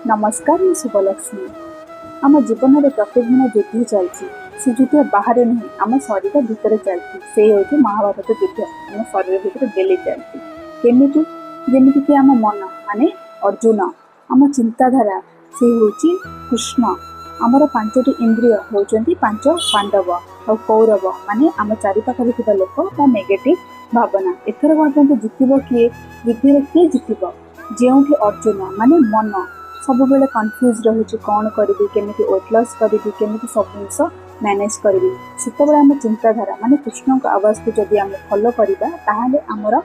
नमस्कार, मैं शुभलक्ष्मी। आम जीवन में प्रत्येक दिन युद्ध चलती से युद्ध बाहर नहीं आम शरीर भितर चलती से हूँ महाभारत युद्ध आम शरीर भितर डेली चलती केमी जमीक कि आम मन माने अर्जुन आम चिंताधारा से हूँ कृष्ण आमर पांचटी इंद्रिय होती पांच पांडव और कौरव माने आम चारिपाखे थी लोक बा नेगेटिव भावना। एथर भावना जितब किए युद्ध किए जितब जो अर्जुन माने मन सब बेले कन्फ्यूज रही कौन करी केमी वेट लॉस करी केमी सब जिनस मैनेज करी से आम चिंताधारा माने कृष्ण को आवाज को जदि आम फॉलो करवा ताहले आमर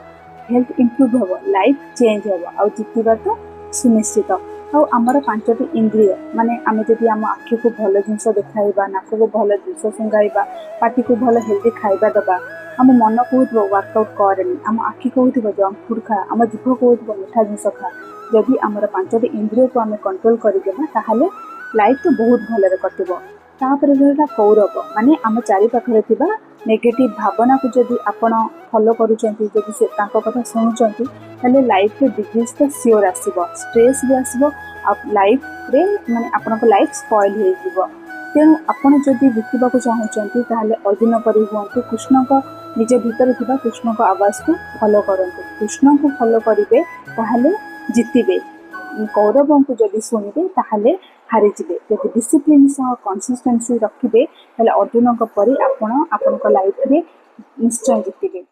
हेल्थ इम्प्रूव हम लाइफ चेंज हम आ जितवा तो सुनिश्चित आमर पांचटी इंद्रिय माने आम जदि आम आखि को भल जिनस देखा नाक को भल जिनस सुंगाइबा पाटी को भल हेल्दी खाଇବା दबा आम मन कहूँ वर्कआउट करेनि आम आखि कहूँ जंक फूड खा आम जीभ कहूँ मिठा जिनस खा जदि आमर पांचटी इंद्रिय को आम कंट्रोल करदेबा ताहले लाइफ तो बहुत भलरे कटिबो। तापर रहा कौरव माने आम चारिपाखे थिबा नेगेटिव भावना को जदि आपण फॉलो करूचंती जदि से तांको कथा सुनुचंती ताले लाइफ रे डिजीज तो श्योर आसीबो स्ट्रेस भी आसीबो आ लाइफ रे माने आपनको लाइफ स्पॉइल हे जिवो। तेणु आपण जदि जितबा को चाहूचंती ताले अर्जुन परि हुअंतु कृष्ण को निज भीतर थिबा कृष्ण को आवाज को फॉलो करंतु कृष्ण को फॉलो करिवे ताहले जितिबे कौरव को जदि शुणिबे ताहले हारिजिबे जदि डिसिप्लिन सह कंसिस्टेंसी रखिबे ताहले अर्जुन को परि आपण आपनको लाइफ रे निश्चय जितिबे।